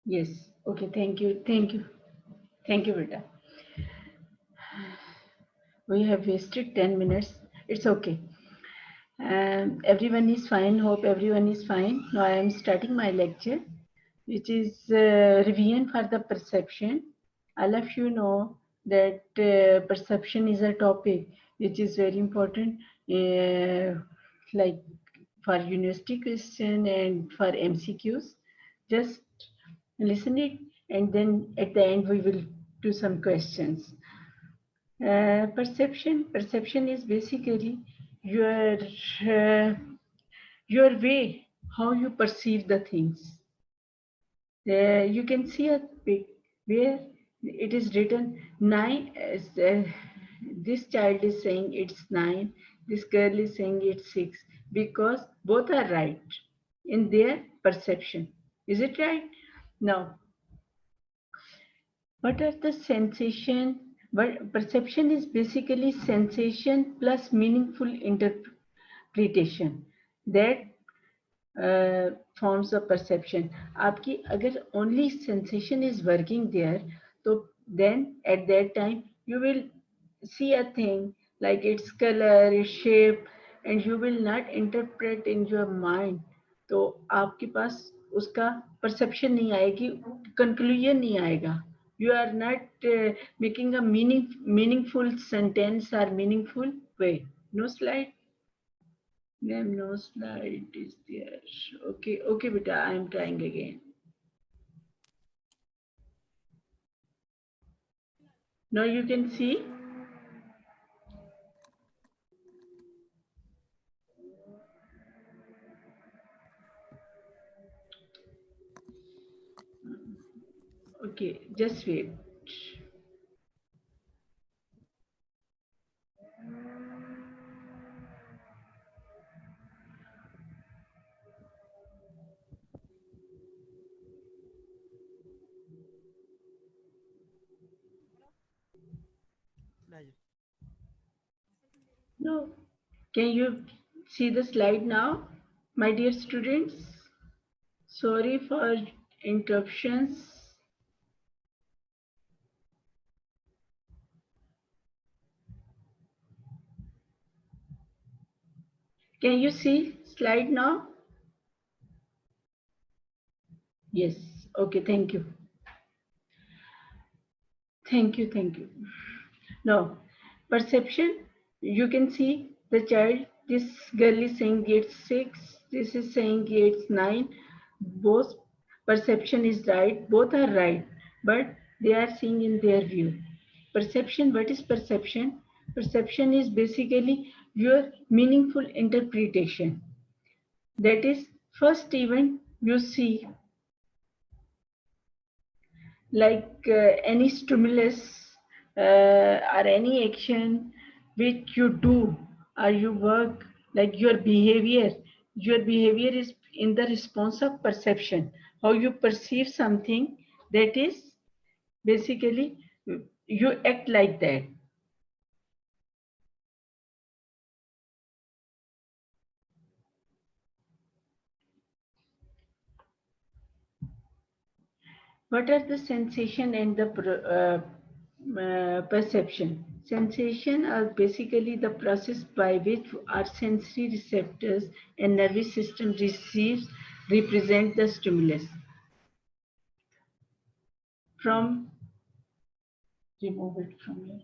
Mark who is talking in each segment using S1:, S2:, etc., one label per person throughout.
S1: Yes. Okay. Thank you. Thank you. Thank you, Beta. We have wasted 10 minutes. It's okay. Everyone is fine. Hope everyone is fine. Now I am starting my lecture, which is revision for the perception. All of you know that perception is a topic which is very important, like for university question and for MCQs. Just listen it, and then at the end we will do some questions. Perception is basically your uh, your way how you perceive the things. You can see a pic where it is written nine. This child is saying it's 9. This girl is saying it's 6 because both are right in their perception. Is it right? Now, what are the sensation? But perception is basically sensation plus meaningful interpretation. That forms of perception. आपकी अगर only sensation is working there, तो then at that time you will see a thing like its color, its shape, and you will not interpret in your mind. तो आपके पास उसका perception नहीं आएगी, conclusion नहीं आएगा. You are not making a meaningful sentence or meaningful way. No slide. Then no slide is there. Okay, okay, beta, I am trying again. Now you can see. Okay, just wait. No. Can you see the slide now, my dear students? Sorry for interruptions. Can you see slide now? Yes. Okay, thank you. Thank you, thank you. Now, perception, you can see the child, this girl is saying it's 6, this is saying it's 9. Both perception is right, both are right, but they are seeing in their view. Perception, what is perception? Perception is basically your meaningful interpretation. That is, first event you see, like any stimulus or any action which you do or you work, like your behavior is in the response of perception, how you perceive something. That is basically you act like that. What are the sensation and the perception? Sensation are basically the process by which our sensory receptors and nervous system receives represent the stimulus. From remove it from here.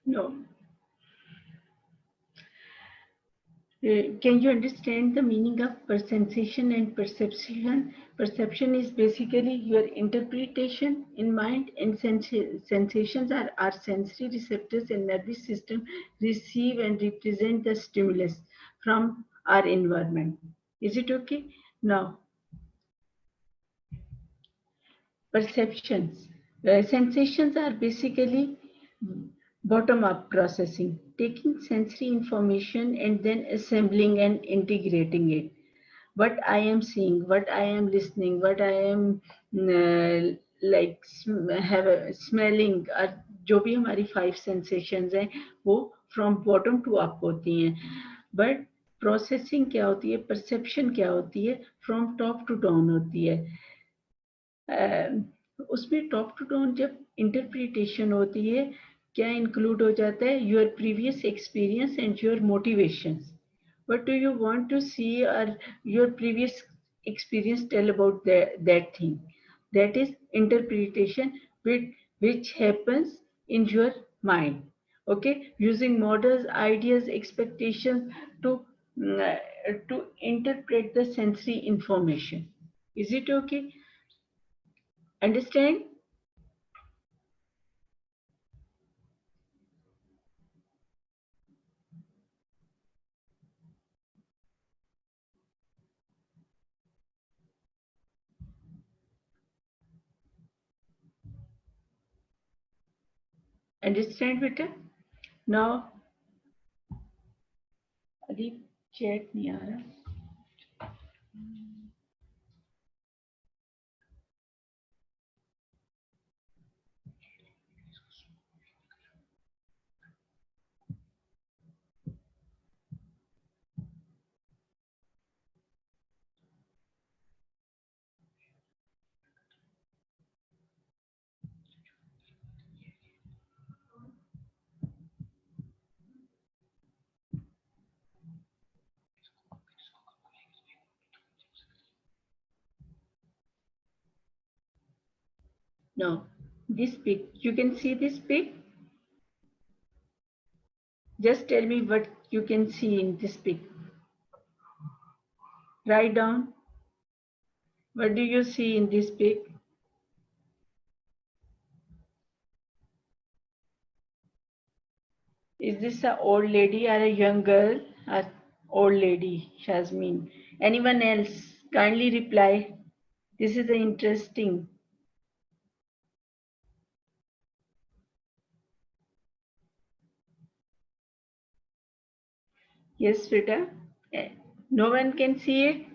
S1: No. Can you understand the meaning of sensation and perception? Perception is basically your interpretation in mind, and sensations are our sensory receptors and nervous system receive and represent the stimulus from our environment. Is it okay? Now, perceptions. Sensations are basically bottom-up processing, taking sensory information and then assembling and integrating it. What I am seeing, what I am listening, what I am like smelling, और जो भी हमारी 5 sensations हैं वो from bottom to up होती हैं. But processing क्या होती है, perception क्या होती है, from top to down होती है. उसमें टॉप टू डाउन जब इंटरप्रिटेशन होती है, क्या इंक्लूड हो जाता है, your previous experience and your motivations. What do you want to see or your previous experience tell about that thing? That is interpretation which happens in your mind. Okay, using models, ideas, expectations to interpret the sensory information. Is it okay? Understand? Understand बेटा? Now अभी chat नहीं आ रहा. Now this pic, you can see this pic. Just tell me what you can see in this pic. Write down. What do you see in this pic? Is this an old lady or a young girl? Or old lady, Shazmin. Anyone else? Kindly reply. This is interesting. Yes, Rita. No one can see it.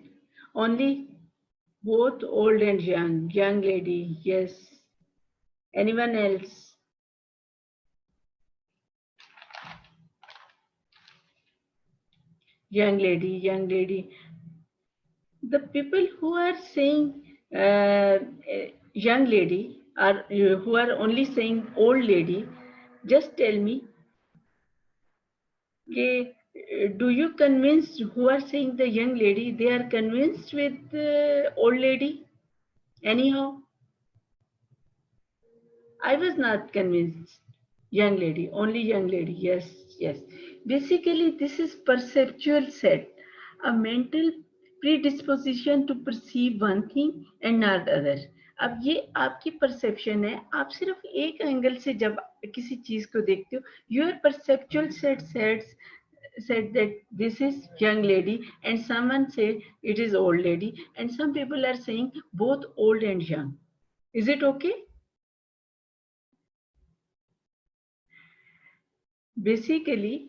S1: Only both old and young. Young lady. Yes. Anyone else? Young lady, young lady. The people who are saying young lady or who are only saying old lady, just tell me, okay, do you convince who are saying the young lady, they are convinced with old lady? Anyhow, I was not convinced. Young lady, only young lady. Yes, yes. Basically, this is perceptual set, a mental predisposition to perceive one thing and not other. अब ये आपकी perception है. आप सिर्फ एक angle से जब किसी चीज को देखते हो, your perceptual set said that this is young lady and someone said it is old lady, and some people are saying both old and young. Is it okay? Basically,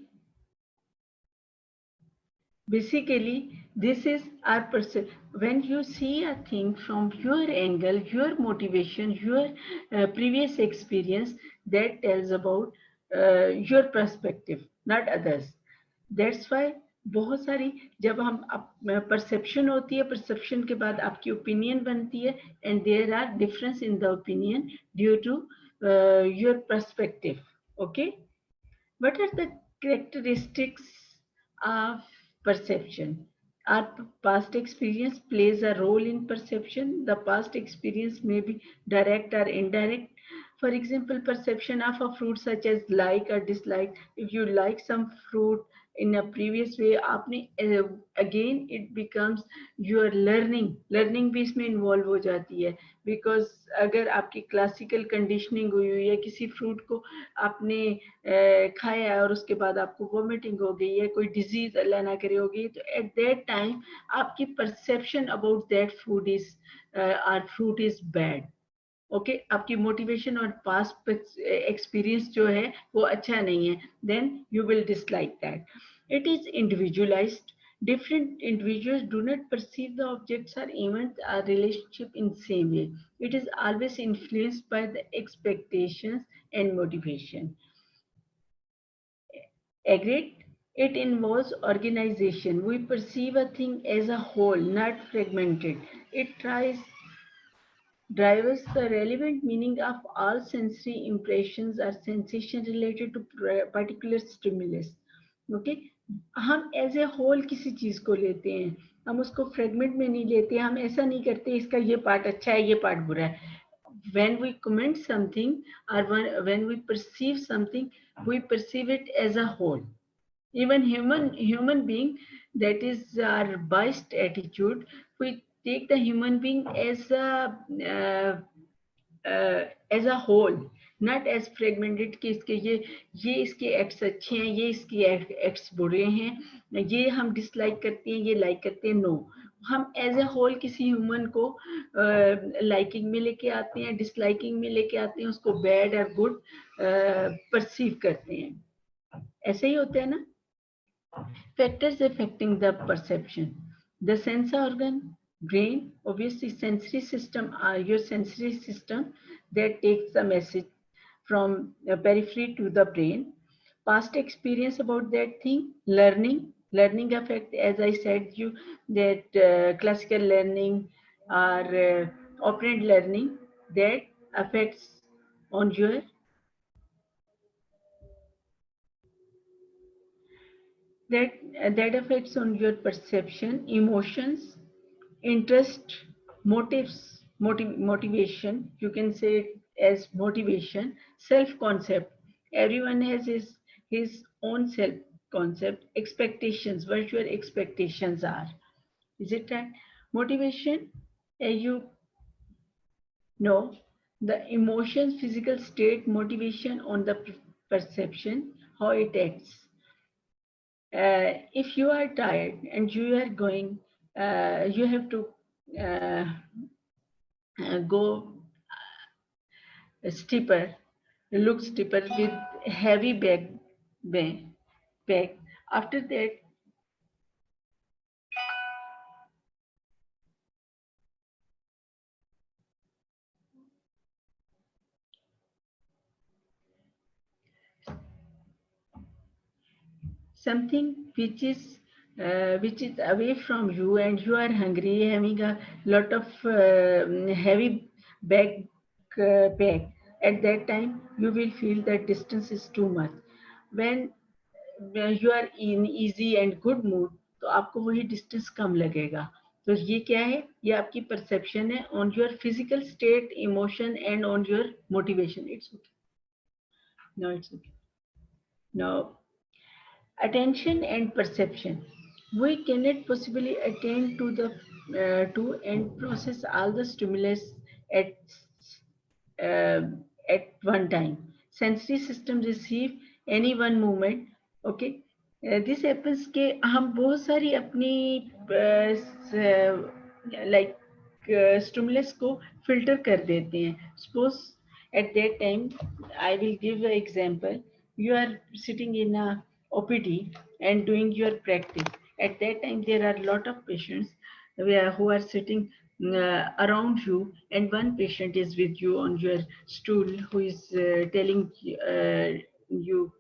S1: this is our perception. When you see a thing from your angle, your motivation, your previous experience, that tells about your perspective, not others. That's why बहुत सारी जब हम perception होती है, perception के बाद आपकी opinion बनती है, and there are difference in the opinion due to your perspective. Okay, what are the characteristics of perception? Our past experience plays a role in perception. The past experience may be direct or indirect. For example, perception of a fruit such as like or dislike. If you like some fruit in a previous way, आपने again it becomes your learning भी इसमें involve हो जाती है, because अगर आपकी classical conditioning हुई हुई है, किसी fruit को आपने खाया और उसके बाद आपको vomiting हो गई है, कोई disease अल्लाह ना करे हो गई, तो at that time आपकी perception about that food is or fruit is bad. Okay आपकी मोटिवेशन और पास्ट एक्सपीरियंस जो है वो अच्छा नहीं है, then you will dislike that. It is individualised. Different individuals do not perceive the objects or events or relationship in same way. It is always influenced by the expectations and motivation. Agreed? It involves organization. We perceive a thing as a whole, not fragmented. It tries drives the relevant meaning of all sensory impressions or sensation related to particular stimulus. Okay, हम as a whole किसी चीज को लेते हैं, हम उसको fragment में नहीं लेते. हम ऐसा नहीं करते इसका ये पार्ट अच्छा है ये पार्ट बुरा है. When we comment something or when we perceive something, we perceive it as a whole. Even human being, that is our biased attitude, we take the human being as a whole, not as fragmented कि इसके ये इसके acts अच्छे हैं, ये इसके acts बुरे हैं, ये हम डिसलाइक करते हैं, ये लाइक करते हैं. नो, हम एज ए होल किसी ह्यूमन को लाइकिंग में लेके आते हैं, डिसलाइकिंग में लेके आते हैं, उसको बैड और गुड परसीव करते हैं. ऐसे ही होता है ना. Factors affecting the perception. The sense organ, brain, obviously sensory system are your sensory system that takes the message from the periphery to the brain. Past experience about that thing, learning affect, as I said you, that classical learning or operant learning, that affects on your that affects on your perception, emotions, interest, motivation. You can say it as motivation, self-concept. Everyone has his own self-concept. Expectations, what your expectations are. Is it right? Motivation, you know, the emotions, physical state, motivation on the perception, how it acts. If you are tired and you are going, you have to uh, go steeper, look steeper with heavy bag. After that, something which is away from you and you are hungry, having a lot of heavy bag pack. At that time, you will feel that distance is too much. When you are in easy and good mood, तो आपको वही distance कम लगेगा. तो ये क्या है? ये आपकी perception है on your physical state, emotion and on your motivation. It's okay. No, it's okay. Now, attention and perception. We cannot possibly attend to the to and process all the stimulus at uh, at one time. Sensory system receive any one movement. Okay, this happens कि हम बहुत सारी अपनी like stimulus को filter कर देते हैं. Suppose at that time, I will give an example. You are sitting in a OPD and doing your practice. At that time, there are a lot of patients who are sitting around you, and one patient is with you on your stool who is telling you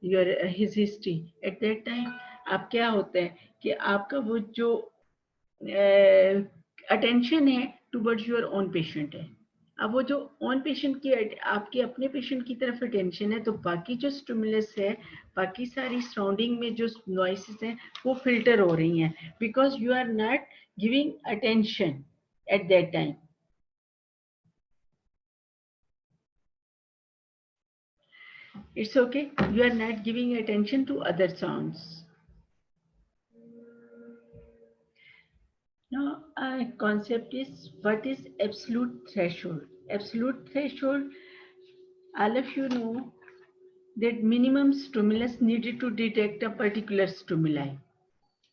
S1: your his history. At that time, आप क्या होता है कि आपका वो जो attention है towards your own patient है. अब वो जो ऑन पेशेंट की आपके अपने पेशेंट की तरफ अटेंशन है, तो बाकी जो स्टिमुलस है, बाकी सारी सराउंडिंग में जो नॉइसेस हैं वो फिल्टर हो रही हैं, because you are not giving attention at that time. It's okay. You are not giving attention to other sounds. Now, our concept is what is absolute threshold? Absolute threshold, all of you know that minimum stimulus needed to detect a particular stimuli.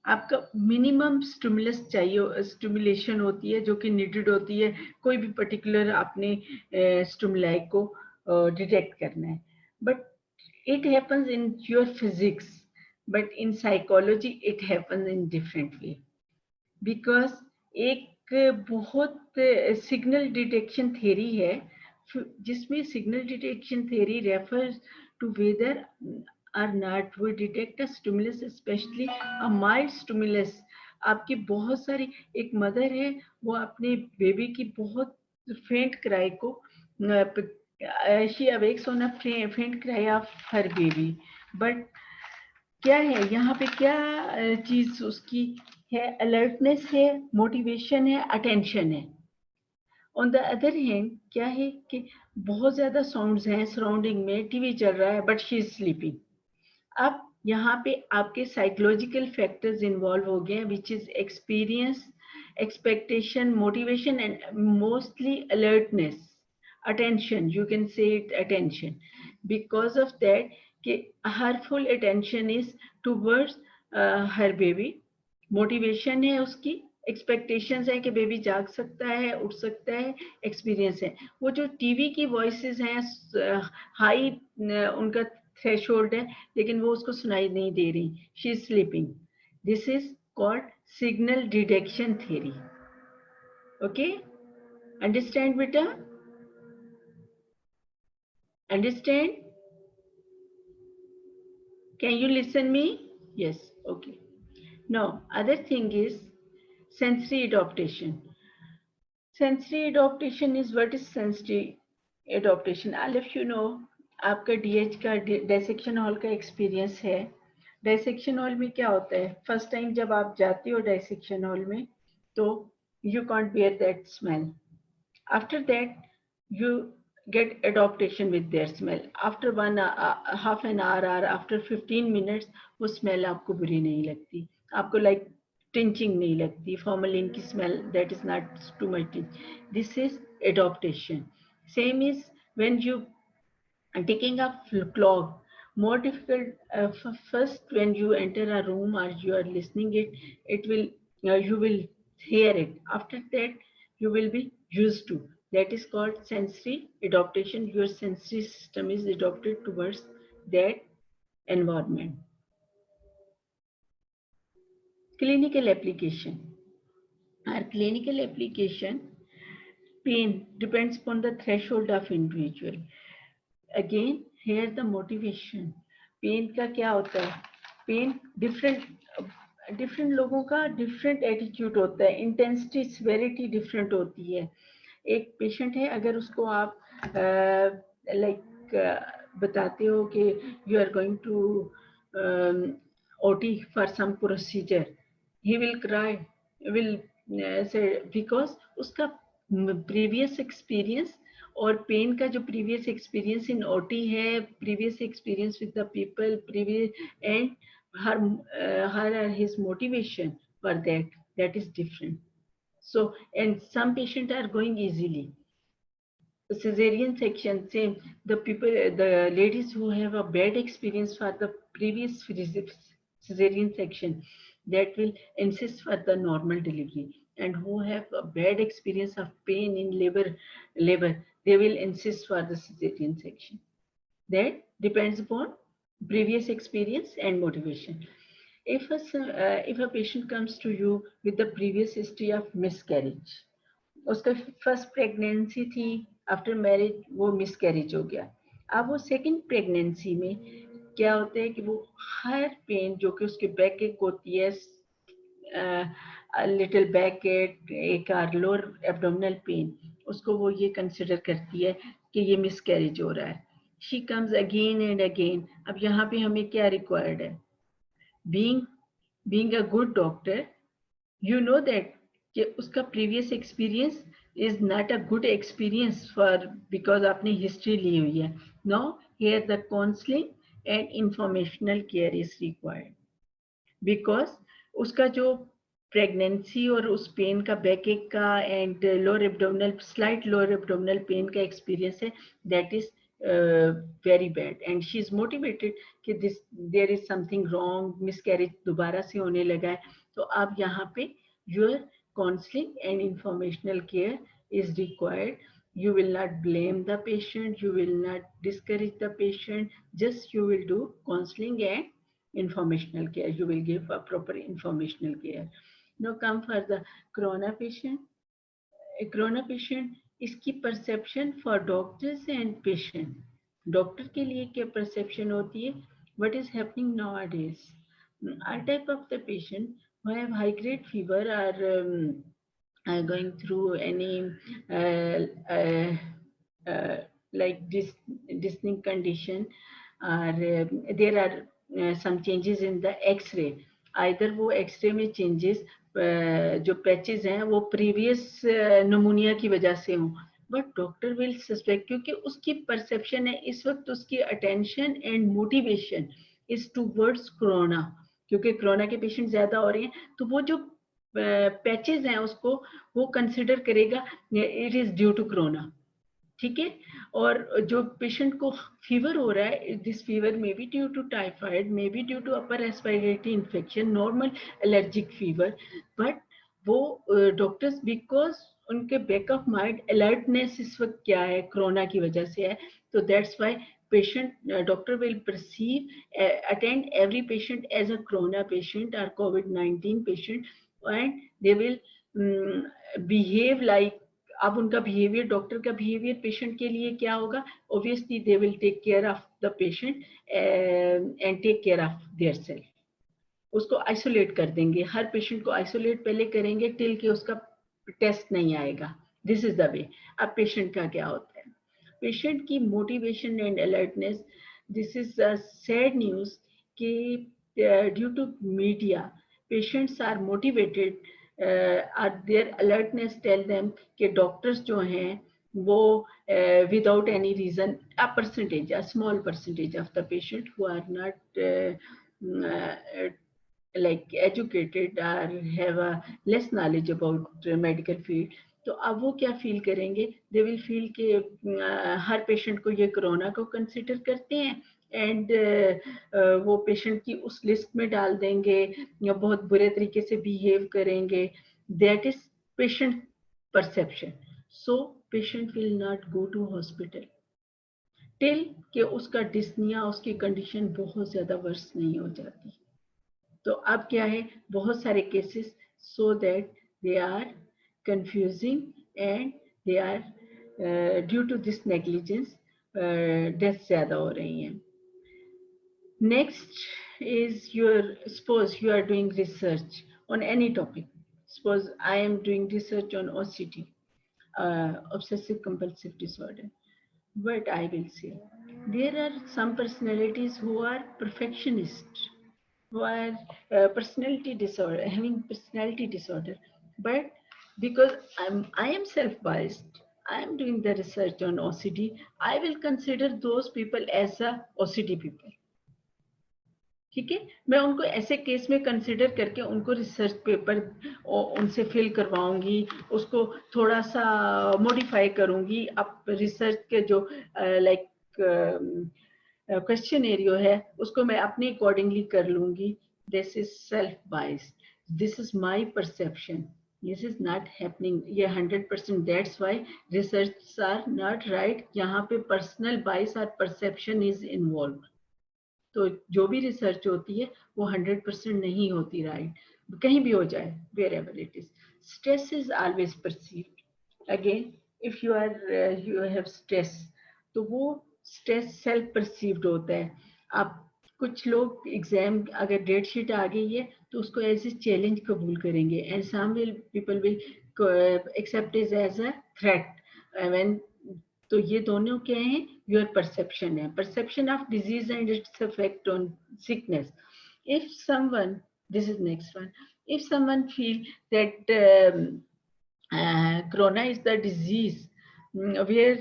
S1: आपका minimum stimulus चाहिए, stimulation होती है जो कि needed होती है कोई भी पर्टिकुलर आपने स्टिमुलाई को डिटेक्ट करना है. But it happens in your physics, but in psychology it happens in different way. Because एक बहुत सिग्नल डिटेक्शन थ्योरी है जिसमें signal detection theory refers to whether or not we detect a stimulus, specially a mild stimulus. आपकी बहुत सारी, एक mother है वो अपने बेबी की बहुत फेंट क्राई को, शी अवेक्स ऑन अ फेंट cry of her baby. But क्या है यहाँ पे, क्या चीज उसकी है? अलर्टनेस है, मोटिवेशन है, अटेंशन है. ऑन द अदर हैंड क्या है कि बहुत ज्यादा साउंड्स हैं सराउंडिंग में, टीवी चल रहा है बट शी इज स्लीपिंग. अब यहाँ पे आपके साइकोलॉजिकल फैक्टर्स इन्वॉल्व हो गए हैं which is experience, expectation, motivation, and mostly alertness, attention. You can say it attention. Because of that, her full attention is towards her baby. Motivation है उसकी, expectations है कि बेबी जाग सकता है, उठ सकता है, एक्सपीरियंस है. वो जो टीवी की वॉइसेस हैं हाई, उनका थ्रेशोल्ड है लेकिन वो उसको सुनाई नहीं दे रही, she is sleeping. This is called signal detection theory. Okay, understand beta? Understand? Can you listen me? Yes. Okay. Now other thing is sensory adaptation. Sensory adaptation is, what is sensory adaptation? All of you know, आपका DH का dissection hall का experience है. Dissection hall में क्या होता है, first time जब आप जाते हो डायसेक्शन हॉल में तो you can't bear that smell. After that, you get adaptation with their smell. After half an hour or after 15 minutes, वो smell आपको बुरी नहीं लगती, आपको like tinching नहीं लगती, formalin की smell, that is not too much. This is adaptation. Same is when you are taking a clock. More difficult first when you enter a room or you are listening it will, you will hear it. After that you will be used to. That is called sensory adaptation. Your sensory system is adapted towards that environment. Clinical application. Our clinical application, pain depends upon the threshold of individual. Again here the motivation. Pain का क्या होता है, pen different लोगों का different attitude होता है, intensity severity different होती है. एक पेशेंट है, अगर उसको आप बताते हो कि you are going to OT for some procedure, he will cry, will say, because उसका प्रीवियस एक्सपीरियंस और पेन का जो प्रीवियस एक्सपीरियंस इन ओटी है, previous experience with the people, previous, and her his motivation for that is different. So and some patients are going easily. The cesarean section, same, the people, the ladies who have a bad experience for the previous cesarean section, that will insist for the normal delivery, and who have a bad experience of pain in labor, they will insist for the cesarean section. That depends upon previous experience and motivation. If a patient comes to you with the previous history of miscarriage, उसका first pregnancy थी, after marriage वो miscarriage हो गया, अब वो second pregnancy में क्या होता है कि वो हर पेन जो कि उसके बैक एक होती है, लिटिल बैक एक और लोअर एब्डोमिनल पेन, उसको वो ये कंसिडर करती है कि ये मिसकैरेज हो रहा है. She comes again and again. अब यहाँ पे हमें क्या रिक्वायर्ड है? Being a good doctor, you know that कि उसका previous experience is not a good experience for, because आपने history ली हुई है. No, here the counseling and informational care is required because उसका जो प्रेगनेंसी और उस पेन का बैक एक का and lower abdominal slight lower abdominal pain का एक्सपीरियंस है that is very bad and she is motivated कि this there is something wrong miscarriage दोबारा से होने लगा है तो आप यहाँ पे your counselling and informational care is required. You will not blame the patient, you will not discourage the patient, just you will do counseling and informational care. You will give a proper informational care. Now come for the corona patient. A corona patient, इसकी perception for doctors and patient. Doctor के लिए क्या perception होती है? What is happening nowadays? All type of the patient who have high grade fever are going through any like dyspneic condition or there are some changes in the x-ray either वो x-ray में changes जो patches हैं वो previous नमूनिया की वजह से हों but doctor will suspect क्योंकि उसकी परसेप्शन है इस वक्त उसकी attention and motivation is towards corona क्योंकि कोरोना के पेशेंट ज्यादा हो रहे हैं तो वो जो पैचेस हैं उसको वो कंसिडर करेगा it is due to corona ठीक है और जो पेशेंट को फीवर हो रहा है this fever may be due to typhoid may be due to upper respiratory infection normal allergic fever but वो डॉक्टर्स बिकॉज उनके बैक ऑफ माइंड अलर्टनेस इस वक्त क्या है कोरोना की वजह से है तो that's why patient doctor will perceive attend every patient as a corona patient or COVID-19 patient and they will behave like अब उनका बिहेवियर डॉक्टर का बिहेवियर पेशेंट के लिए क्या होगा obviously they will take care of the patient and take care of their self उसको isolate कर देंगे हर पेशेंट को आइसोलेट पहले करेंगे टिल कि उसका टेस्ट नहीं आएगा दिस इज द वे अब पेशेंट का क्या होता है पेशेंट की motivation and alertness this is sad news कि due to media patients are motivated their alertness tell them कि डॉक्टर्स जो हैं वो without any reason a percentage a small percentage of the patient who are not like educated or have a less knowledge about medical field तो अब वो क्या feel करेंगे they will feel कि हर पेशेंट को ये कोरोना को कंसिडर करते हैं एंड वो पेशेंट की उस लिस्ट में डाल देंगे या बहुत बुरे तरीके से बिहेव करेंगे that is patient perception so patient will not go to hospital till कि उसका डिस्निया उसकी कंडीशन बहुत ज्यादा वर्स नहीं हो जाती तो अब क्या है बहुत सारे cases so that they are confusing and they are due to this negligence death ज्यादा हो रही हैं next is your suppose you are doing research on any topic suppose I am doing research on OCD obsessive compulsive disorder but I will say there are some personalities who are perfectionists who are personality disorder having personality disorder but because I am self-biased I am doing the research on OCD I will consider those people as a OCD people ठीक है मैं उनको ऐसे case में consider करके उनको research paper उनसे fill करवाऊंगी उसको थोड़ा सा मॉडिफाई करूंगी अब रिसर्च के जो लाइक क्वेश्चन एरियो है उसको मैं अपने अकॉर्डिंगली कर लूंगी this is self biased this is my perception this is not happening ये 100% that's why research are not right यहाँ पे पर्सनल बाइस और परसेप्शन इज इन्वॉल्व तो जो भी रिसर्च होती है वो 100% नहीं होती राइट कहीं भी हो जाए wherever it is stress is always perceived again if you are you have stress तो वो स्ट्रेस सेल्फ परसीव्ड होता है आप कुछ लोग एग्जाम अगर डेट शीट आ गई है तो उसको एज ए चैलेंज कबूल करेंगे and some will people will accept it as a threat when तो ये दोनों क्या हैं योर परसेप्शन है perception of disease and its effect on sickness if someone this is next one if someone feel that corona is the disease where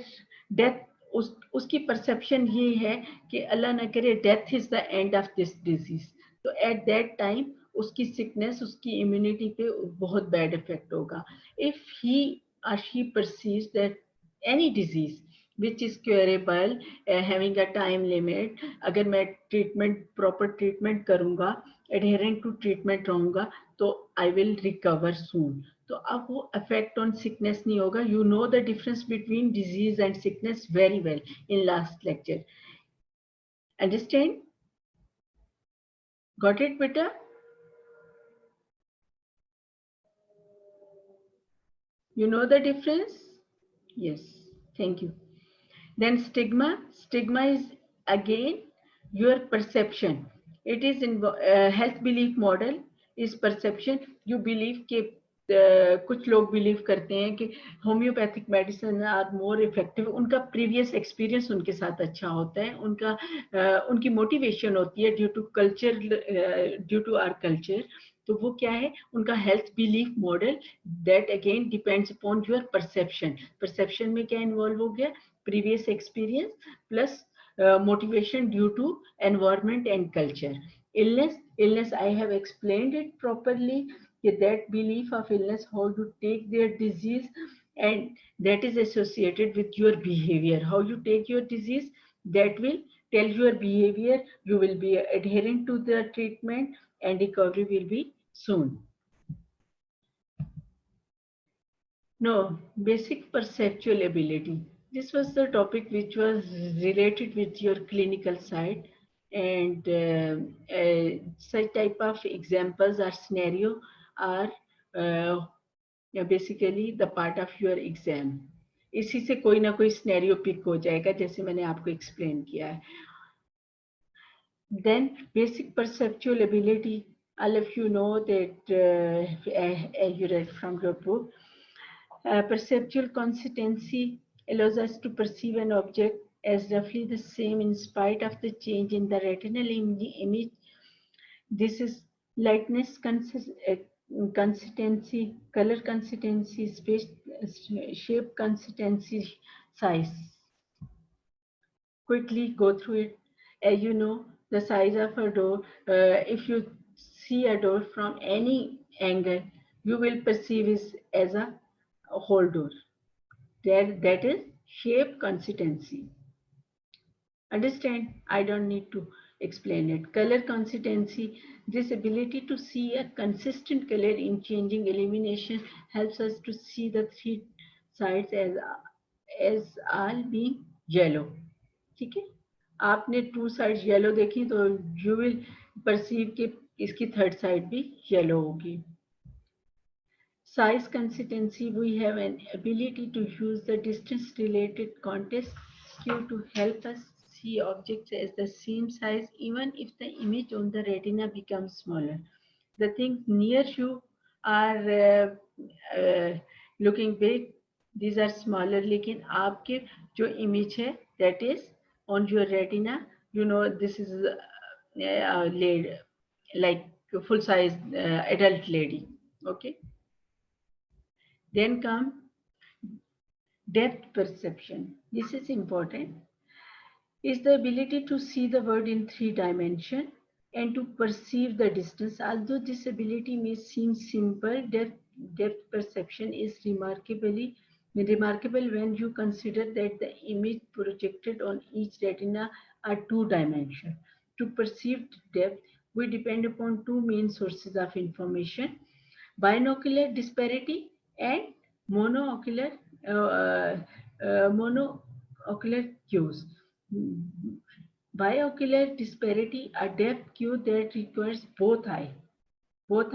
S1: death उसकी perception ये है कि अल्लाह ना करे death is the end of this disease, तो at that time उसकी sickness, उसकी इम्यूनिटी पे बहुत बैड इफेक्ट होगा. If he or she perceives that any disease which is curable, having a time limit, अगर मैं ट्रीटमेंट प्रॉपर ट्रीटमेंट करूंगा, adherent to treatment रहूंगा, तो आई विल रिकवर सून. तो अब वो अफेक्ट ऑन सिकनेस नहीं होगा. You know the difference between disease and sickness very well in last lecture. Understand? Got it बेटा? You know the difference? Yes, thank you. Then stigma. Stigma is again your perception. It is in health belief model is perception. You believe कि कुछ लोग believe करते हैं कि homeopathic medicine are more effective. उनका previous experience उनके साथ अच्छा होता है, उनकी मोटिवेशन होती है due to culture, due to our culture. तो वो क्या है, उनका health belief model. That again depends upon your perception. Perception में क्या इन्वॉल्व हो गया? previous experience plus motivation due to environment and culture. Illness I have explained it properly, that belief of illness, how you take their disease, and that is associated with your behavior. How you take your disease, that will tell your behavior. You will be adherent to the treatment and recovery will be soon. No, basic perceptual ability. This was the topic which was related with your clinical side, and such type of examples or scenario are basically the part of your exam. इसी से कोई ना कोई scenario pick हो जाएगा, जैसे मैंने आपको explain किया है. Then basic perceptual ability, all of you know that you read from your book. Perceptual consistency allows us to perceive an object as roughly the same in spite of the change in the retinal image. This is lightness consistency, color consistency, space, shape consistency, size. Quickly go through it. As you know, the size of a door, if you see a door from any angle, you will perceive it as a whole door. That is shape consistency. Understand? I don't need to explain it. Color consistency, this ability to see a consistent color in changing illumination helps us to see the three sides as all being yellow. ठीक है? आपने two sides yellow देखी तो you will perceive कि इसकी third side भी yellow होगी. Size consistency, we have an ability to use the distance related context cue to help us see objects as the same size even if the image on the retina becomes smaller. The things near you are looking big, these are smaller, लेकिन आपके जो image है that is on your retina, you know this is lady, like full size adult lady. Okay. Then come depth perception. This is important. Is the ability to see the world in 3 dimensions and to perceive the distance. Although this ability may seem simple, depth perception is remarkable when you consider that the image projected on each retina are 2 dimensions. To perceive depth, we depend upon 2 main sources of information: binocular disparity and monocular cues. Binocular disparity, a depth cue that requires both eye, both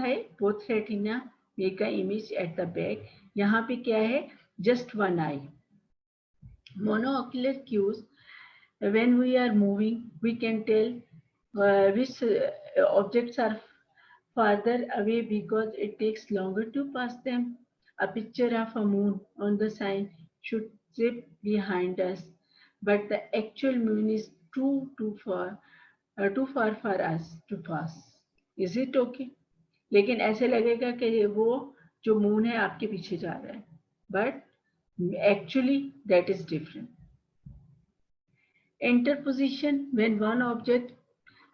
S1: retina make an image at the back. यहाँ पे क्या है? Just one eye. Monocular cues, when we are moving, we can tell which objects are farther away because it takes longer to pass them. A picture of a moon on the sign should zip behind us, but the actual moon is too far for us to pass. Is it okay? लेकिन ऐसे लगेगा कि वो जो moon है आपके पीछे जा रहा है, but actually that is different. Interposition, when one object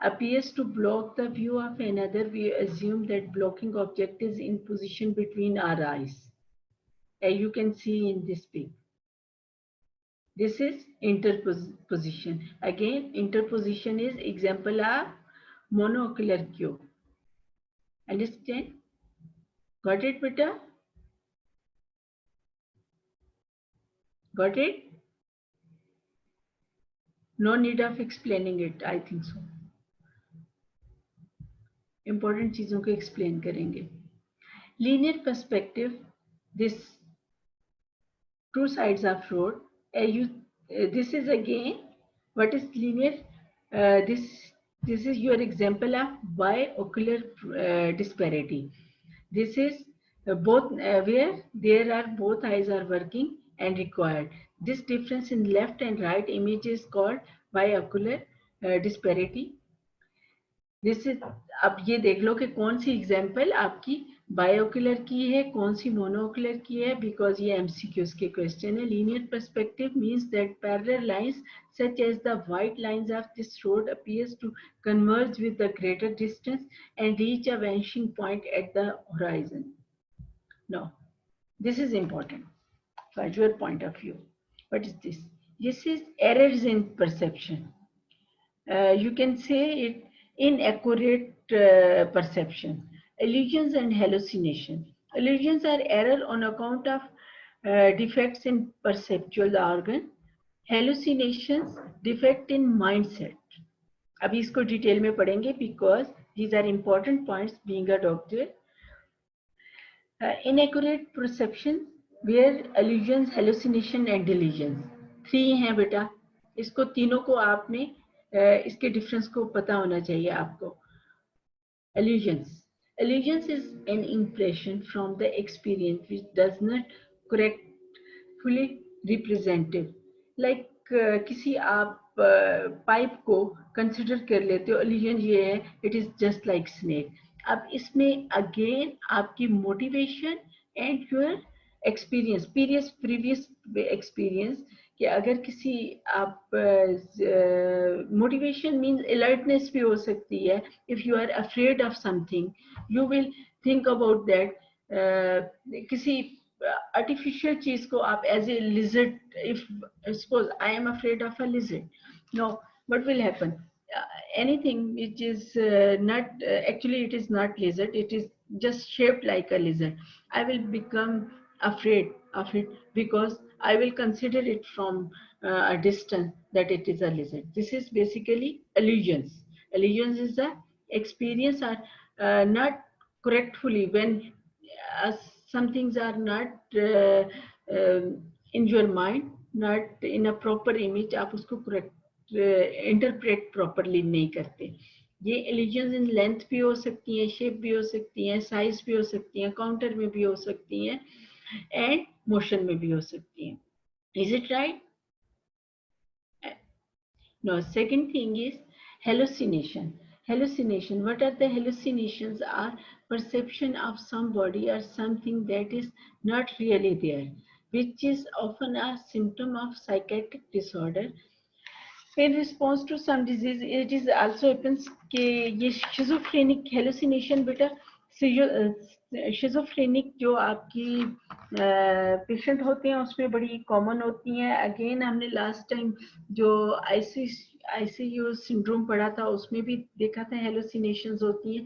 S1: appears to block the view of another, we assume that blocking object is in position between our eyes. As you can see in this pic. This is interposition. Again, interposition is example of monocular cube. Understand? Got it, beta? Got it? No need of explaining it, I think so. Important चीजों को explain करेंगे. Linear perspective, this two sides of road. This is again, what is linear? This is your example of biocular disparity. This is both where there are both eyes are working and required. This difference in left and right image is called biocular disparity. This is, अब ये देख लो कि कौन सी example आपकी बायोकुलर की है, कौन सी monocular की है, बिकॉज ये एमसीक्यूज के क्वेश्चन है. Linear perspective means that parallel lines such as the white lines of this road appears to converge with a greater distance and reach a vanishing point at the horizon. Now, this is important for your point of view. What is this? This is errors in perception. You can say it inaccurate perception. Illusions and hallucination. Illusions are error on account of defects in perceptual organ. Hallucinations, defect in mindset. अभी इसको detail में पढ़ेंगे because these are important points being a doctor. Inaccurate perception, where illusions, hallucination and delusions. 3 हैं बेटा. इसको तीनों को आपने इसके डिफरेंस को पता होना चाहिए आपको. Illusions. Illusions is an impression from the experience which does not correctly representative. Like किसी आप पाइप को कंसिडर कर लेते हो, illusion ये है, it is just like snake. अब इसमें अगेन आपकी motivation and your experience, previous experience, कि अगर किसी आप मोटिवेशन मीन्स अलर्टनेस भी हो सकती है. If you are afraid of something you will think about that. किसी आर्टिफिशियल चीज को आप as a lizard, if suppose I am afraid of a lizard, no what will happen? Anything which is not actually it is not lizard, it is just shaped like a lizard, I will become afraid of it because I will consider it from a distance that it is a lizard. This is basically illusions. Illusions is the experience are not correctly when some things are not in your mind, not in a proper image, आप उसको correct interpret properly नहीं करते. ये illusions in length भी हो सकती हैं, shape भी हो सकती हैं, साइज भी हो सकती हैं, काउंटर में भी हो सकती हैं एंड मोशन में भी हो सकती हैं. Is it right? No. Second thing is hallucination. Hallucination, what are the hallucinations? Are perception of somebody or something that is not really there, which is often a symptom of psychiatric disorder. In response to some disease, it is also happens कि ये schizophrenic hallucination बेटा, schizophrenic जो आपकी patient होते हैं उसमें बड़ी common होती हैं. अगेन हमने लास्ट टाइम जो ICU सिंड्रोम पढ़ा था उसमें भी देखा था hallucinations होती हैं.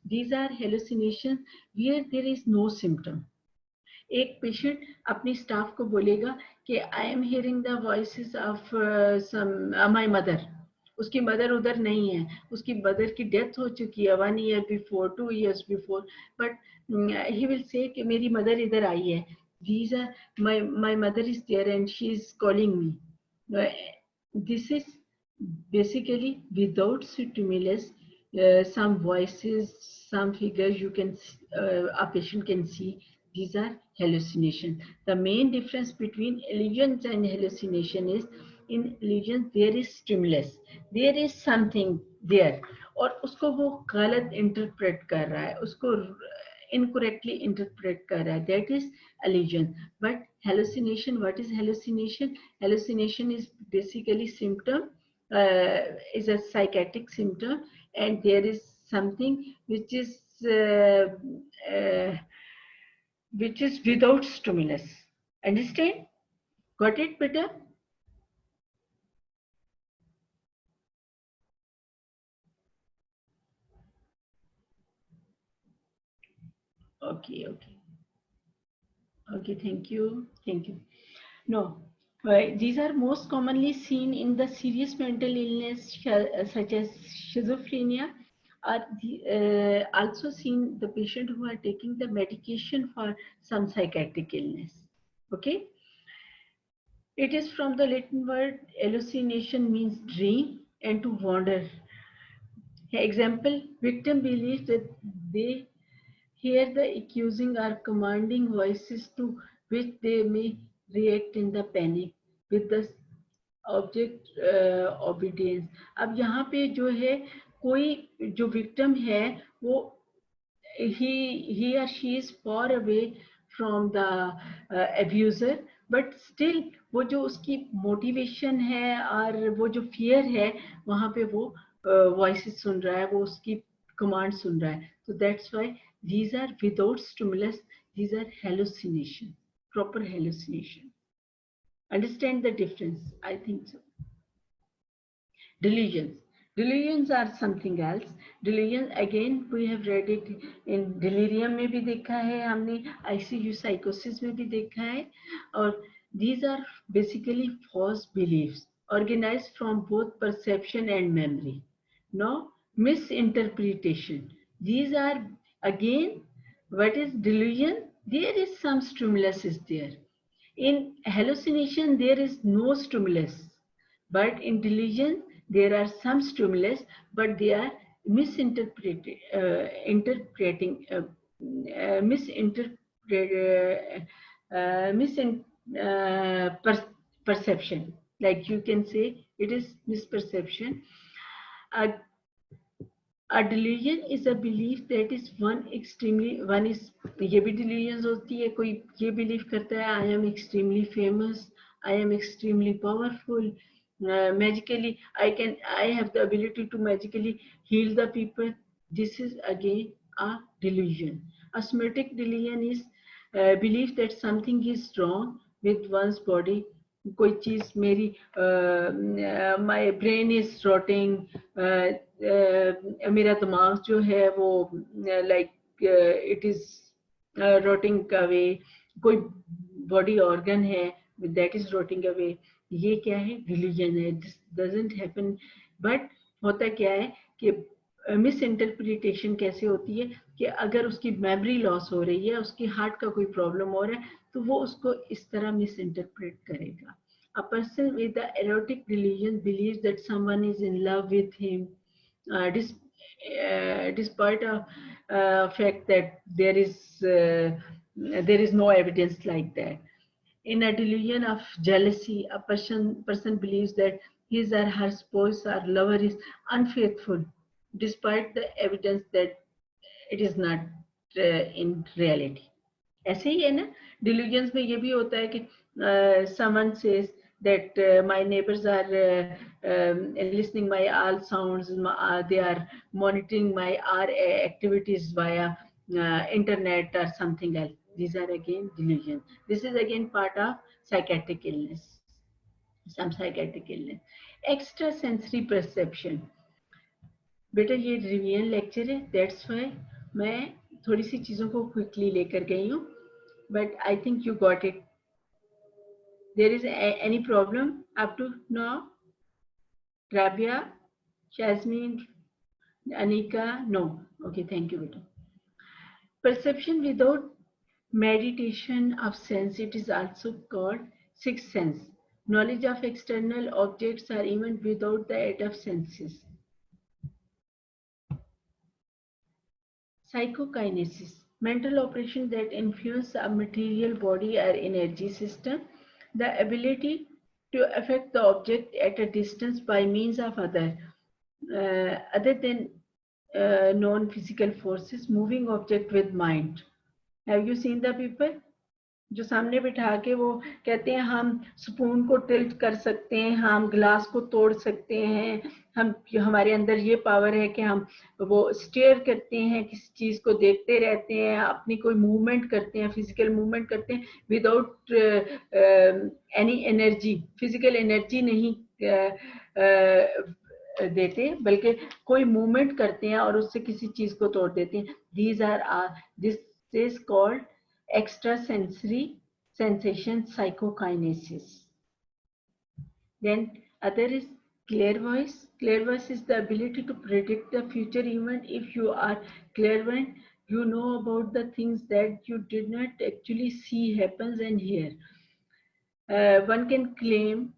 S1: These are hallucinations where there is no symptom. एक पेशेंट अपनी स्टाफ को बोलेगा कि I am hearing the voices of my mother. उसकी मदर उधर नहीं है, उसकी मदर की डेथ हो चुकी है 1 year before, 2 years before, but he will say कि मेरी मदर इधर आई है. These are my mother is there and she is calling me. This is basically without stimulus, some voices, some figures you can a patient can see. These are hallucination. The main difference between illusions and hallucination is in illusions there is stimulus, there is something there, और उसको वो गलत interpret कर रहा है, उसको incorrectly interpret कर रहा है. That is illusion. But hallucination, what is hallucination? Hallucination is basically symptom is a psychiatric symptom, and there is something uh, which is without stimulus. Understand? Got it, beta? Okay, okay. Okay, thank you. Thank you. No, these are most commonly seen in the serious mental illness such as schizophrenia, are also seen the patient who are taking the medication for some psychiatric illness. Okay, it is from the Latin word hallucination, means dream and to wander. Example, victim believes that they hear the accusing or commanding voices to which they may react in the panic with the object obedience. अब यहाँ पे जो है कोई जो victim है वो he or she is far away from the abuser, but still वो जो उसकी motivation है और वो जो fear है वहाँ पे वो voices सुन रहा है, वो उसकी command सुन रहा है. So that's why these are without stimulus, these are hallucination, proper hallucination. Understand the difference? I think so. Delusions. Delusions are something else. Delusion again we have read it in delirium में भी देखा है हमने, ICU psychosis में भी देखा है, और these are basically false beliefs organized from both perception and memory. Now misinterpretation. These are again, what is delusion? There is some stimulus is there. In hallucination there is no stimulus, but in delusion there are some stimulus, but they are misinterpreting, perception. Like you can say, it is misperception. A A delusion is a belief that is one is ये भी delusions होती है, कोई ये believe करता है I am extremely famous, I am extremely powerful, magically I have the ability to magically heal the people. This is again a delusion. A somatic delusion is belief that something is wrong with one's body. कोई चीज मेरी my brain is rotting, मेरा दिमाग जो है वो like it is rotting away, कोई body organ है दैट इज रॉटिंग अवे. ये क्या है? रिलीजन है. This doesn't happen. बट होता क्या है कि मिस इंटरप्रिटेशन कैसे होती है कि अगर उसकी मेमोरी लॉस हो रही है, उसकी हार्ट का कोई प्रॉब्लम हो रहा है, तो वो उसको इस तरह मिस इंटरप्रेट करेगा. A person with the erotic delusion believes that someone is in love with him, despite a fact that there is no evidence like that. In a delusion of jealousy, a person believes that his or her spouse or lover is unfaithful, despite the evidence that it is not in reality. ऐसे ही है ना, delusions में ये भी होता है कि someone says that my neighbors are listening my all sounds, they are monitoring my all activities via internet or something else. These are again delusions. This is again part of psychiatric illness, some psychiatric illness. Extrasensory perception. बेटा ये revision lecture है, that's why मैं थोड़ी सी चीज़ों को quickly लेकर गई हूँ, but I think you got it. There is any problem up to now? Rabia, Jasmine, Anika? No. Okay, thank you, beta. Perception without meditation of sense, it is also called sixth sense. Knowledge of external objects or even without the aid of senses. Psychokinesis, mental operations that influence a material body or energy system. The ability to affect the object at a distance by means of other than non-physical forces, moving object with mind. Have you seen the people? जो सामने बिठा के वो कहते हैं हम spoon को tilt कर सकते हैं, हम ग्लास को तोड़ सकते हैं, हम हमारे अंदर ये पावर है कि हम वो स्टेयर करते हैं, किसी चीज को देखते रहते हैं, अपनी कोई मूवमेंट करते हैं, फिजिकल मूवमेंट करते हैं without any energy, physical energy नहीं देते, बल्कि कोई मूवमेंट करते हैं और उससे किसी चीज को तोड़ देते हैं. This is called extrasensory sensation psychokinesis. Then other is clairvoyance. Clairvoyance is the ability to predict the future event. If you are clairvoyant, you know about the things that you did not actually see happens and hear. One can claim,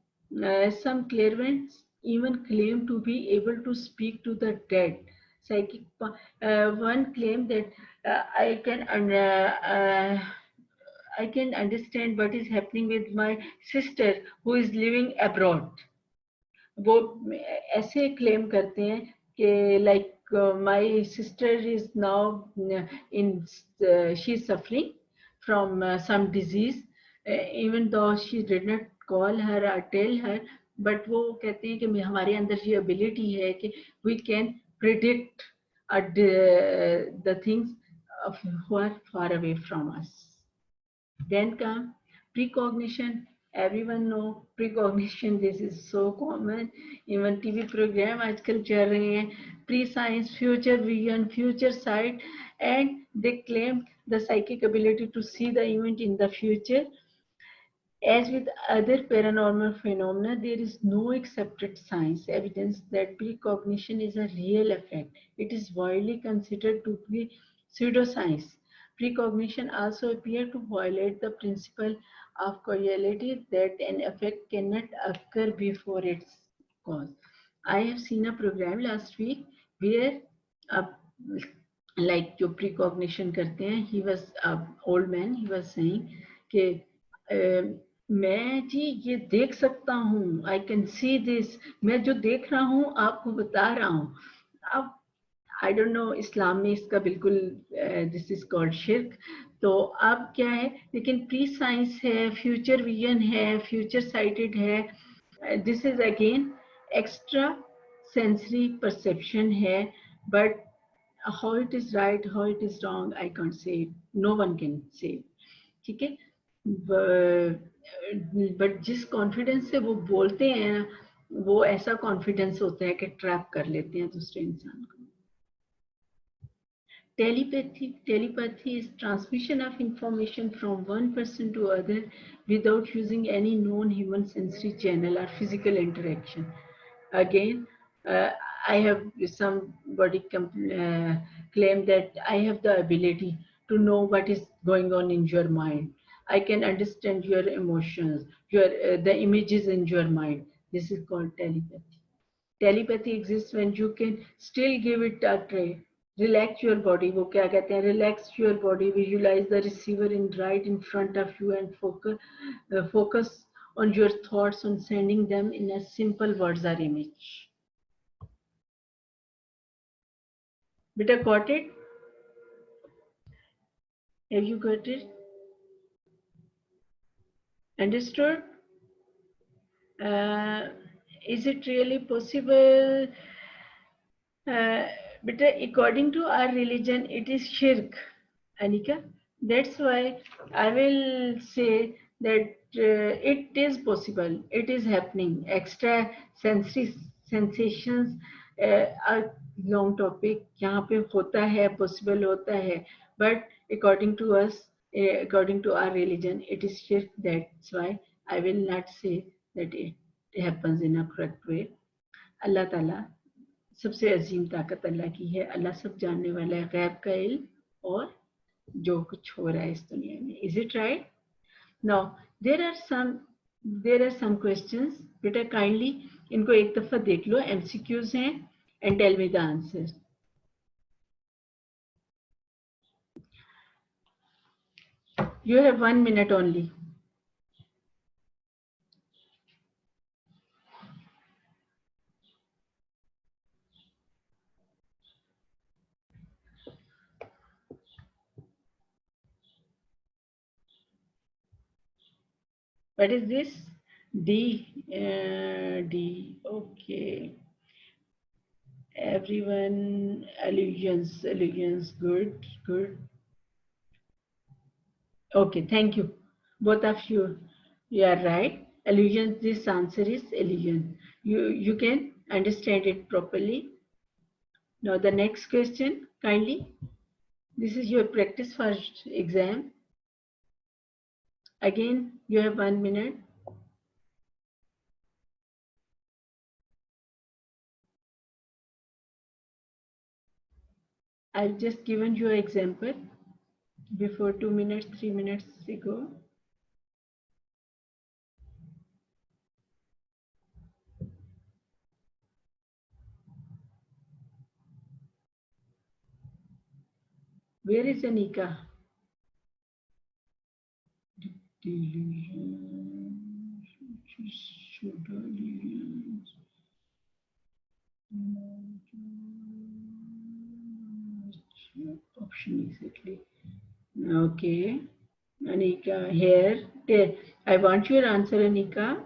S1: some clairvoyants even claim to be able to speak to the dead. Psychic, one claim that I can understand what is happening with my sister who is living abroad. वो ऐसे claim करते हैं कि like my sister is now in she is suffering from some disease, even though she did not call her or tell her, but वो कहते हैं कि हमारे अंदर ये ability है कि we can predict the things who are far away from us. Then come precognition. Everyone know precognition. This is so common. Even TV program आजकल चल रहे हैं. Pre-science, future vision, future sight, and they claim the psychic ability to see the event in the future. As with other paranormal phenomena, there is no accepted science evidence that precognition is a real effect. It is widely considered to be pseudoscience. Precognition also appears to violate the principle of causality, that an effect cannot occur before its cause. I have seen a program last week where a like जो precognition करते हैं, he was a old man, he was saying कि मैं जी ये देख सकता हूँ, I can see this, मैं जो देख रहा हूँ आपको बता रहा हूँ. अब आई डोंट नो, इस्लाम में इसका बिल्कुल दिस इज कॉल्ड शिर्क. तो अब क्या है, लेकिन प्री साइंस है, फ्यूचर विजन है, फ्यूचर साइटेड है, this is again extra sensory perception है. But how it is right, how it is wrong, I can't say it. No one can say. ठीक है. बट जिस कॉन्फिडेंस से वो बोलते हैं, वो ऐसा कॉन्फिडेंस होता है कि ट्रैप कर लेते हैं दूसरे इंसान को. Telepathy is transmission of information from one person to other without using any known human sensory channel or physical interaction. Again, I have somebody claim that I have the ability to know what is going on in your mind. I can understand your emotions, the images in your mind. This is called telepathy. Telepathy exists when you can still give it a try. Relax your body. वो क्या कहते हैं? Relax your body. Visualize the receiver right in front of you and focus on your thoughts, on sending them in a simple words or image. Beta, got it? Have you got it? Understood? Is it really possible? But according to our religion, it is shirk, Anika. That's why I will say that it is possible, it is happening. Extra sensory sensations are long topic. यहाँ पे होता है, possible होता है. But according to us, according to our religion, it is shirk. That's why I will not say that it happens in a correct way. अल्लाह ताला सबसे अजीम ताकत अल्लाह की है. अल्लाह सब जानने वाला है, गैब का इल्म और जो कुछ हो रहा है इस दुनिया में. Is it right? Now there are some questions. बेटा काइंडली इनको एक दफा देख लो, एमसीक्यूज हैं, and tell me the answer. You have 1 minute only. What is this? D. D. Okay. Everyone, illusions. Good, good. Okay, thank you. Both of you, you are right. Illusions, this answer is illusion. You can understand it properly. Now the next question, kindly. This is your practice for exam. Again, you have 1 minute. I've just given you an example before 2 minutes, 3 minutes ago. Where is Anika? Option exactly. Okay. Anika, here. There. I want your answer, Anika.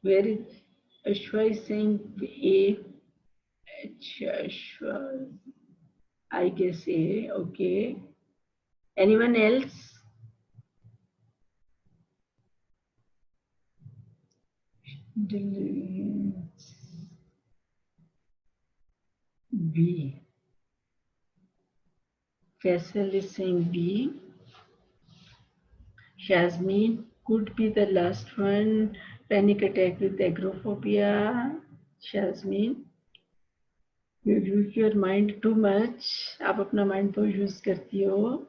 S1: Where is Ashwa is saying A. Ashwa, I guess A. Okay. Anyone else? B. Faisal is saying B. Shazmin could be the last one. Panic attack with agoraphobia. Shazmin, you use your mind too much. आप अपना mind तो use करती हो.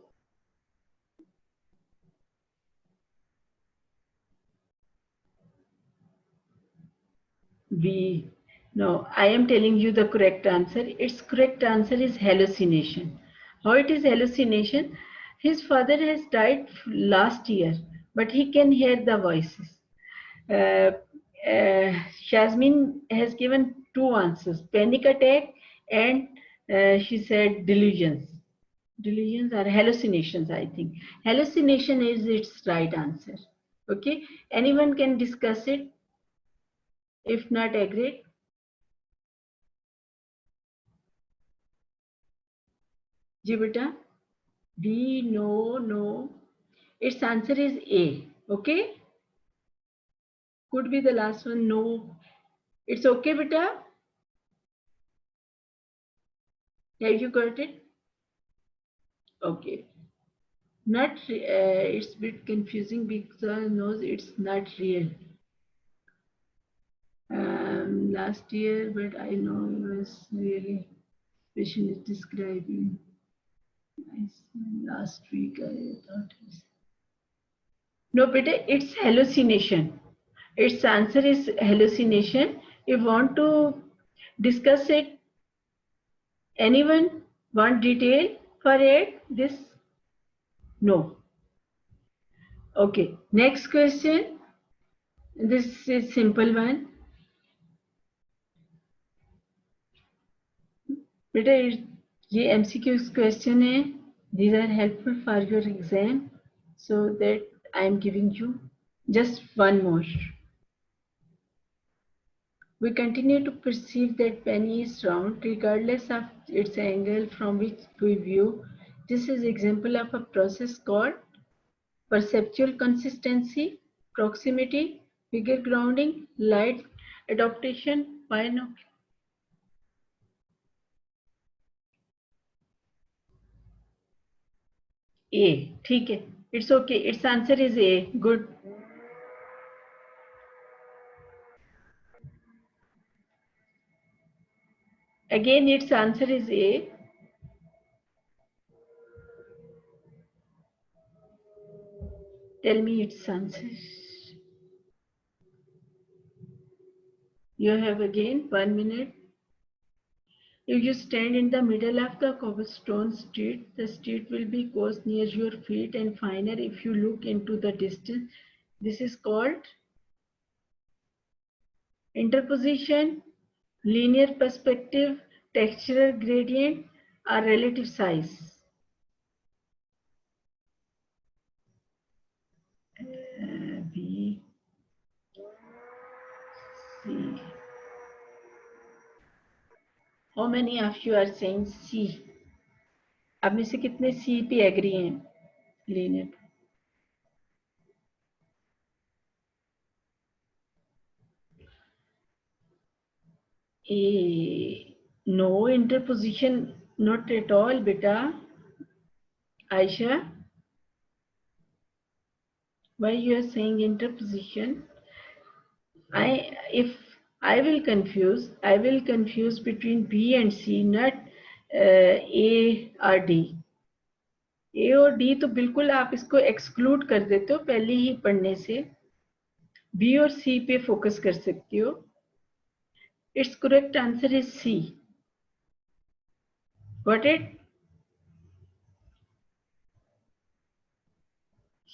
S1: B. No, I am telling you the correct answer. Its correct answer is hallucination. How it is hallucination? His father has died last year, but he can hear the voices. Uh, Shazmin has given two answers, panic attack and she said delusions. Delusions are hallucinations, I think. Hallucination is its right answer. Okay, anyone can discuss it if not agreed. Ji beta, B, no. Its answer is A. Okay, could be the last one. No, it's okay, beta. Have you got it? Okay. Not, it's a bit confusing because knows it's not real. Last year, but I know it was really patient is describing. Last week I thought no, beta, it's hallucination. Its answer is hallucination. If you want to discuss it, anyone want detail for it? This no. Okay, next question. This is simple one. बेटा ये MCQ question है. These are helpful for your exam, so that I am giving you just one more. We continue to perceive that penny is round regardless of its angle from which we view. This is example of a process called perceptual consistency, proximity, figure grounding, light adaptation, binocular. A, ठीक है. It's okay. Its answer is A. Good. Again, its answer is A. Tell me its answer. You have again 1 minute. If you stand in the middle of the cobblestone street, the street will be close near your feet and finer if you look into the distance. This is called interposition, linear perspective, textural gradient, or relative size. B, C. How many of you are saying C? आप में से कितने C पे agree हैं लेने पे? A, no interposition, not at all, beta. Aisha, why you are saying interposition? If I will confuse between B and C, not A or D. A और D तो बिल्कुल आप इसको एक्सक्लूड कर देते हो पहले ही पढ़ने से. B और C पे फोकस कर सकते हो. Its correct answer is C. Got it?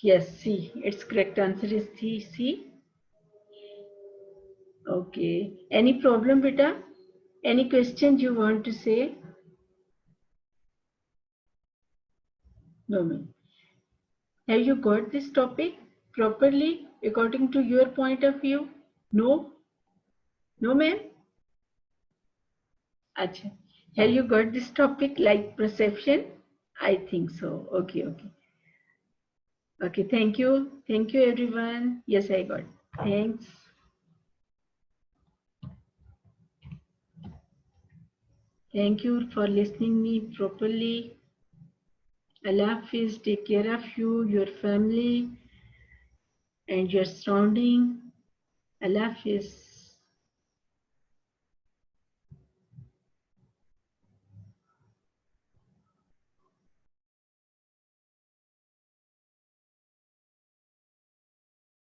S1: Yes, C. Its correct answer is C. C. Okay. Any problem, beta? Any question you want to say? No, ma'am. Have you got this topic properly according to your point of view? No? No, ma'am? Acha. Have you got this topic like perception? I think so. Okay, okay. Okay, thank you. Thank you, everyone. Yes, I got. Thanks. Thank you for listening me properly. Allah Hafiz, take care of you, your family, and your surrounding. Allah Hafiz.